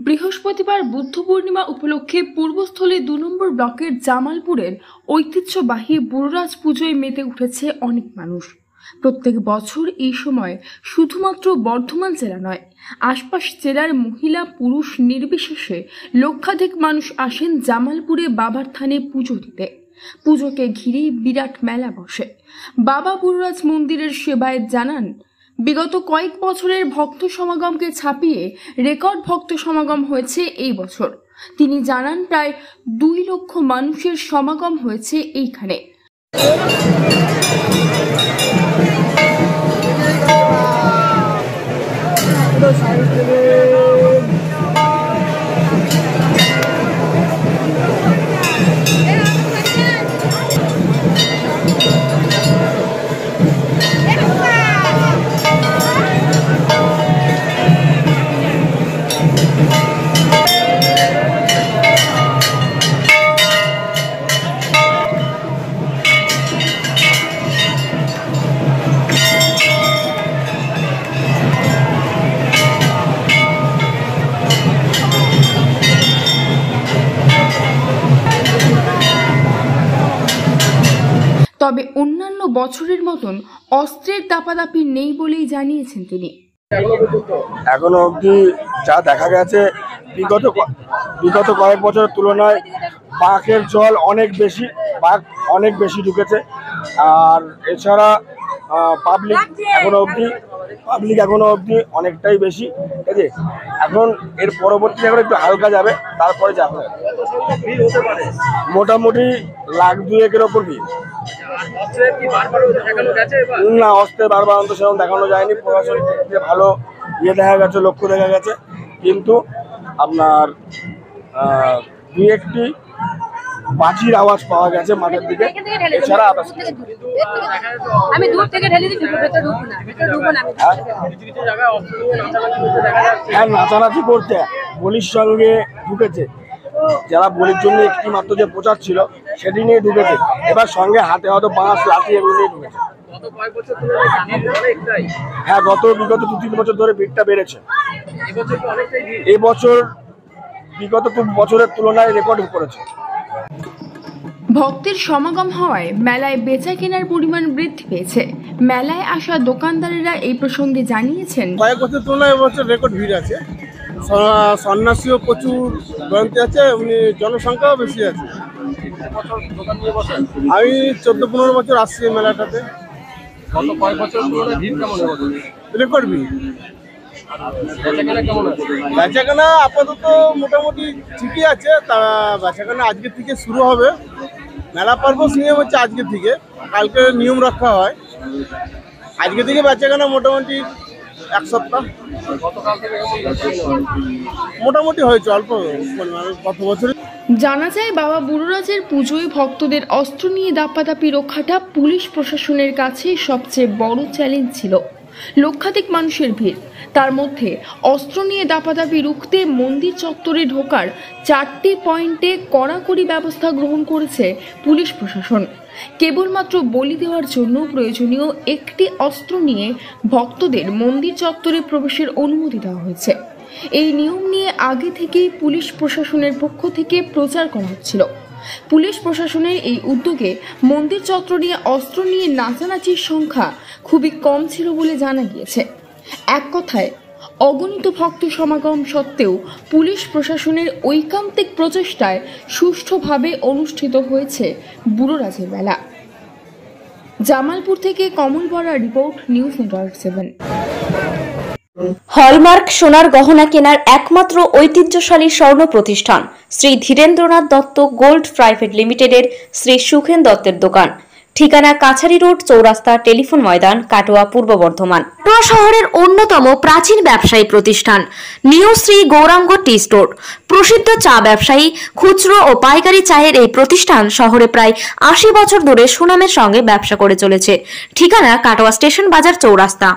বৃহস্পতিবার বুদ্ধ পূর্ণিমা উপলক্ষে পূর্বস্থলী ২ নম্বর ব্লকের জামালপুরের ঐতিহ্যবাহী বুড়োরাজ পুজোয় মেতে উঠেছে অনেক মানুষ। প্রত্যেক বছর এই সময় শুধুমাত্র বর্ধমান জেলা নয়, আশপাশ জেলার মহিলা পুরুষ নির্বিশেষে লক্ষাধিক মানুষ আসেন জামালপুরে বাবার থানে পুজো দিতে। পুজোকে ঘিরেই বিরাট মেলা বসে। বাবা বুড়োরাজ মন্দিরের সেবায়েত জানান, বিগত কয়েক বছরের ভক্ত সমাগমকে ছাপিয়ে রেকর্ড ভক্ত সমাগম হয়েছে এই বছর। তিনি জানান, প্রায় ২ লক্ষ মানুষের সমাগম হয়েছে এইখানে। তবে অন্যান্য বছরের মতন অস্ত্রের দাপাদাপি নেই বলেই জানিয়েছেন তিনি। এখনো অবধি যা দেখা গেছে বিগত কয়েক বছরের তুলনায় বাঘের জল অনেক বেশি ঢুকেছে। আর এছাড়া পাবলিক এখনো অবধি অনেকটাই বেশি। ঠিক আছে, এখন এর পরবর্তীতে এখন একটু হালকা যাবে, তারপরে যাবে মোটামুটি 1,02,000-এর ওপর ভিড়। না, অস্ত্রের বারবার অন্ত সেরকম দেখানো যায়নি। প্রশাসন ভালো দেখা গেছে, লক্ষ্য দেখা গেছে, কিন্তু আপনার 2-1টি বাজির আওয়াজ পাওয়া গেছে মাঠের দিকে। এছাড়া হ্যাঁ, নাচানাচি করতে বলির সঙ্গে ঢুকেছে। যারা বলির জন্য একটি মাত্র যে প্রচার ছিল সেটি নিয়ে ঢুকেছে। এবার সঙ্গে হাতে হয়তো বাঁশ, লাঠি এগুলো নিয়ে ঢুকেছে। হ্যাঁ, বিগত 2-3 বছর ধরে ভিড়টা বেড়েছে। এবছর বিগত বছরের তুলনায় রেকর্ড করেছে। ভক্তের সমাগম হওয়ায় মেলায় বেচা কেনার পরিমাণ বৃদ্ধি পেয়েছে। মেলায় আসা দোকানদারেরা এই প্রসঙ্গে জানিয়েছেন, কয়েক বছর তুলনায় এবছর রেকর্ড ভিড় আছে। সন্ন্যাসীও প্রচুর জয়ন্তী আছে, এমনি জনসংখ্যাও বেশি আছে। আমি 14-15 বছর আসছি এই মেলাটাতে। রেকর্ড ভিড়। বেচাকেনা আপাতত মোটামুটি ঠিকই আছে। তা বেচাকেনা আজকের থেকে শুরু হবে। মেলা পারপোস নিয়ম হচ্ছে আজকের থেকে, কালকে নিয়ম রক্ষা হয়। আজকে থেকে বেচাকেনা মোটামুটি 1 সপ্তাহ মোটামুটি হয়েছে, অল্প পরিমাণে গত বছর। জানা যায়, বাবা বুড়োরাজের পুজোয় ভক্তদের অস্ত্র নিয়ে দাপাদাপি রক্ষাটা পুলিশ প্রশাসনের কাছে সবচেয়ে বড় চ্যালেঞ্জ ছিল। লক্ষাধিক মানুষের ভিড়, তার মধ্যে অস্ত্র নিয়ে দাপাদাপি রুখতে মন্দির চত্বরে ঢোকার 4টি পয়েন্টে কড়াকড়ি ব্যবস্থা গ্রহণ করেছে পুলিশ প্রশাসন। কেবলমাত্র বলি দেওয়ার জন্য প্রয়োজনীয় একটি অস্ত্র নিয়ে ভক্তদের মন্দির চত্বরে প্রবেশের অনুমতি দেওয়া হয়েছে। এই নিয়ম নিয়ে আগে থেকেই পুলিশ প্রশাসনের পক্ষ থেকে প্রচার করা হচ্ছিল। পুলিশ প্রশাসনের এই উদ্যোগে মন্দির চত্বর নিয়ে অস্ত্র নিয়ে নাচানাচির সংখ্যা খুবই কম ছিল বলে জানা গিয়েছে। এক কথায়, অগণিত ভক্ত সমাগম সত্ত্বেও পুলিশ প্রশাসনের ঐকান্তিক প্রচেষ্টায় সুষ্ঠুভাবে অনুষ্ঠিত হয়েছে বুড়োরাজের মেলা। জামালপুর থেকে কমল বরার রিপোর্ট, নিউজ নেটওয়ার্ক 7। হলমার্ক সোনার গহনা কেনার একমাত্র ঐতিহ্যশালী স্বর্ণ প্রতিষ্ঠান শ্রী ধীরেন্দ্রনাথ দত্ত গোল্ড প্রাইভেট লিমিটেডের শ্রী সুখেন দত্তের দোকান। ঠিকানা কাছারি রোড, চৌরাস্তা, টেলিফোন ময়দান, কাটোয়া, পূর্ব বর্ধমান। কাটোয়া শহরের অন্যতম প্রাচীন ব্যবসায়ী প্রতিষ্ঠান new Shri Gouranga tea store. প্রসিদ্ধ চা ব্যবসায়ী, খুচরো ও পাইকারি চায়ের এই প্রতিষ্ঠান শহরে প্রায় 80 বছর ধরে সুনামের সঙ্গে ব্যবসা করে চলেছে। ঠিকানা কাটোয়া স্টেশন বাজার, চৌরাস্তা।